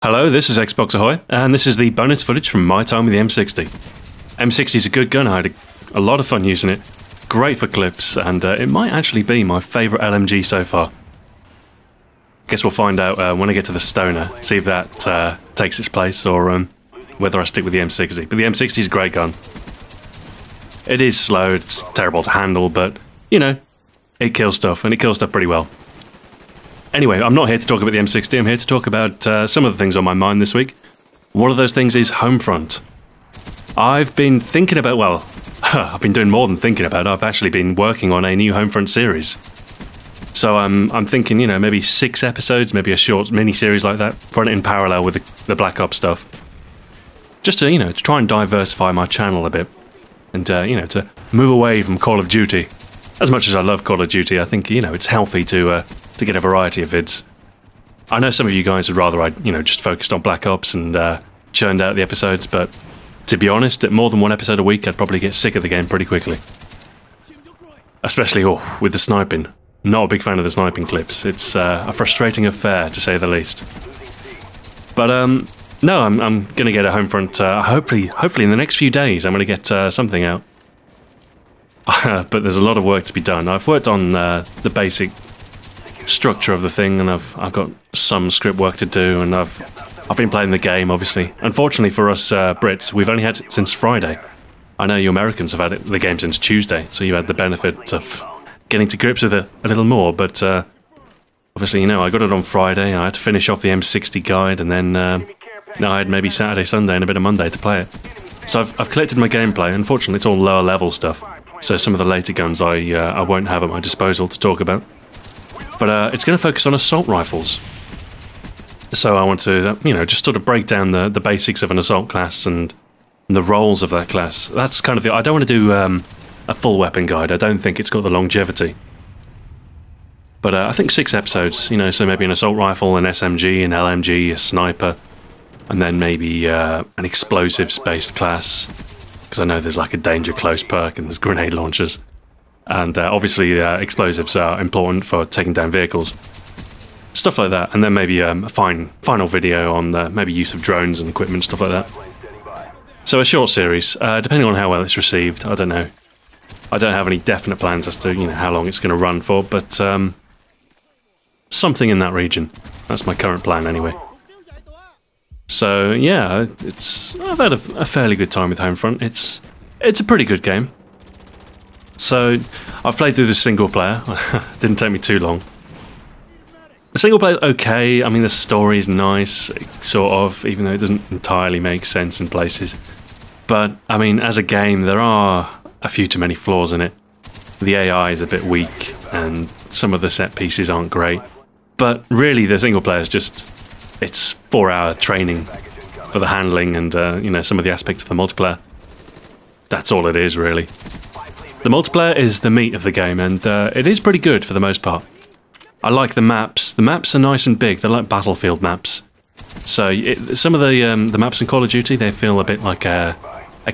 Hello, this is Xbox Ahoy, and this is the bonus footage from my time with the M60. M60 is a good gun, I had a lot of fun using it. Great for clips, and it might actually be my favourite LMG so far. Guess we'll find out when I get to the Stoner, see if that takes its place, or whether I stick with the M60. But the M60 is a great gun. It is slow, it's terrible to handle, but, you know, it kills stuff, and it kills stuff pretty well. Anyway, I'm not here to talk about the M60, I'm here to talk about some of the things on my mind this week. One of those things is Homefront. I've been thinking about, well, I've been doing more than thinking about it, I've actually been working on a new Homefront series. So I'm thinking, you know, maybe 6 episodes, maybe a short mini-series like that, run it in parallel with the Black Ops stuff. Just to, you know, to try and diversify my channel a bit. And, you know, to move away from Call of Duty. As much as I love Call of Duty, I think, you know, it's healthy to get a variety of vids. I know some of you guys would rather I, you know, just focused on Black Ops and churned out the episodes, but to be honest, at more than 1 episode a week, I'd probably get sick of the game pretty quickly. Especially, with the sniping. Not a big fan of the sniping clips. It's a frustrating affair, to say the least. But, no, I'm going to get a Homefront, hopefully in the next few days, I'm going to get something out. But there's a lot of work to be done. I've worked on the basic structure of the thing, and I've got some script work to do, and I've been playing the game, obviously. Unfortunately for us Brits, we've only had it since Friday. I know you Americans have had the game since Tuesday, so you had the benefit of getting to grips with it a little more, but obviously, you know, I got it on Friday, I had to finish off the M60 guide, and then now I had maybe Saturday, Sunday, and a bit of Monday to play it. So I've collected my gameplay. Unfortunately, it's all lower level stuff, so some of the later guns I won't have at my disposal to talk about. But it's going to focus on assault rifles. So I want to, you know, just sort of break down the basics of an assault class and the roles of that class. That's kind of the... I don't want to do a full weapon guide. I don't think it's got the longevity. But I think 6 episodes, you know, so maybe an assault rifle, an SMG, an LMG, a sniper, and then maybe an explosives-based class. Because I know there's like a danger close perk and there's grenade launchers. And obviously explosives are important for taking down vehicles. Stuff like that. And then maybe a final video on maybe use of drones and equipment, stuff like that. So a short series, depending on how well it's received, I don't know. I don't have any definite plans as to, you know, how long it's going to run for, but something in that region. That's my current plan anyway. So yeah, I've had a fairly good time with Homefront. It's a pretty good game. So I've played through the single player. Didn't take me too long. The single player is okay. I mean, the story is nice, sort of, even though it doesn't entirely make sense in places. But I mean, as a game, there are a few too many flaws in it. The AI is a bit weak, and some of the set pieces aren't great. But really, the single player is just... It's 4-hour training for the handling and, you know, some of the aspects of the multiplayer. That's all it is, really. The multiplayer is the meat of the game, and it is pretty good for the most part. I like the maps. The maps are nice and big. They're like battlefield maps. So some of the maps in Call of Duty, they feel a bit like a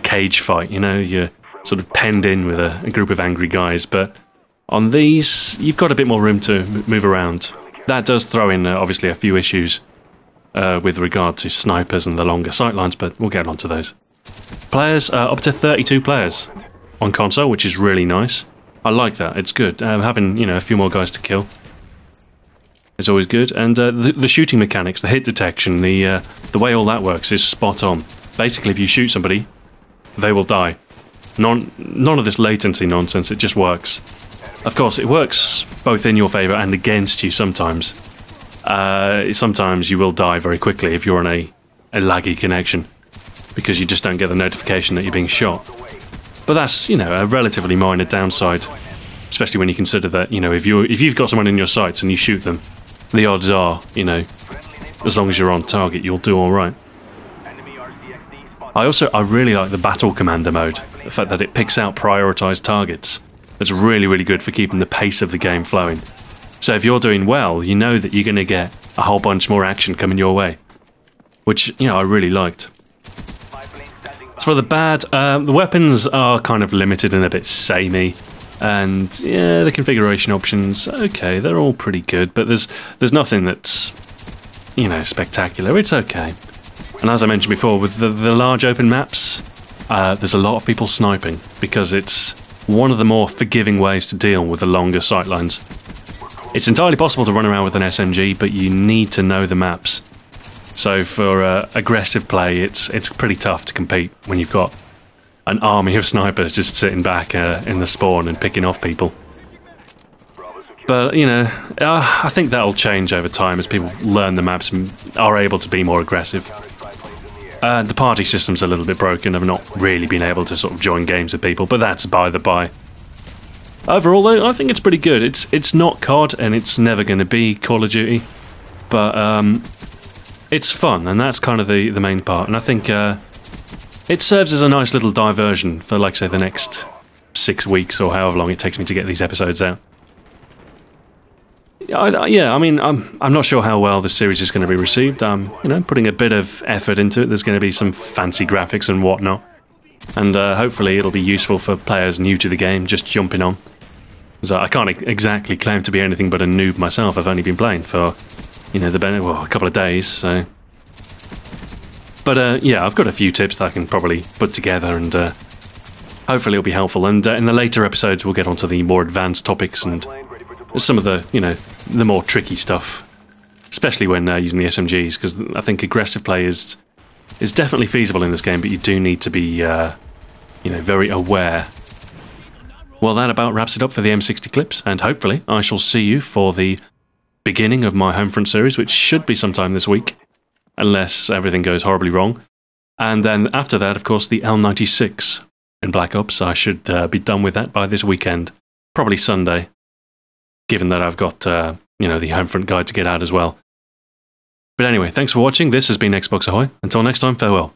cage fight, you know? You're sort of penned in with a group of angry guys, but on these, you've got a bit more room to move around. That does throw in, obviously, a few issues with regard to snipers and the longer sightlines, but we'll get on to those. Players, up to 32 players on console, which is really nice. I like that, it's good. Having, you know, a few more guys to kill is always good. And the shooting mechanics, the hit detection, the way all that works is spot on. Basically, if you shoot somebody, they will die. None of this latency nonsense, it just works. Of course, it works both in your favour and against you sometimes. Sometimes you will die very quickly if you're on a laggy connection, because you just don't get the notification that you're being shot. But that's, you know, a relatively minor downside, especially when you consider that, you know, if you've got someone in your sights and you shoot them, the odds are, you know, as long as you're on target, you'll do all right. I really like the Battle Commander mode, the fact that it picks out prioritised targets. It's really, really good for keeping the pace of the game flowing. So if you're doing well, you know that you're going to get a whole bunch more action coming your way, which, you know, I really liked. As for the bad, the weapons are kind of limited and a bit samey, and yeah, the configuration options, okay, they're all pretty good, but there's nothing that's spectacular. It's okay. And as I mentioned before, with the large open maps, there's a lot of people sniping because it's one of the more forgiving ways to deal with the longer sightlines. It's entirely possible to run around with an SMG, but you need to know the maps. So for aggressive play, it's pretty tough to compete when you've got an army of snipers just sitting back in the spawn and picking off people. But, I think that'll change over time as people learn the maps and are able to be more aggressive. The party system's a little bit broken. I've not really been able to sort of join games with people, but that's by the by. Overall, though, I think it's pretty good. It's not COD, and it's never going to be Call of Duty, but it's fun, and that's kind of the main part. And I think it serves as a nice little diversion for, like, say, the next 6 weeks or however long it takes me to get these episodes out. Yeah, I mean, I'm not sure how well this series is going to be received. I'm, putting a bit of effort into it. There's going to be some fancy graphics and whatnot, and hopefully it'll be useful for players new to the game, just jumping on. So I can't exactly claim to be anything but a noob myself. I've only been playing for, a couple of days. So, but yeah, I've got a few tips that I can probably put together, and hopefully it'll be helpful. And in the later episodes, we'll get onto the more advanced topics and some of the, the more tricky stuff, especially when using the SMGs, because I think aggressive play is definitely feasible in this game, but you do need to be, very aware. Well, that about wraps it up for the M60 clips, and hopefully I shall see you for the beginning of my Homefront series, which should be sometime this week, unless everything goes horribly wrong. And then after that, of course, the L96 in Black Ops. I should be done with that by this weekend, probably Sunday, given that I've got, the Homefront guide to get out as well. But anyway, thanks for watching. This has been Xbox Ahoy. Until next time, farewell.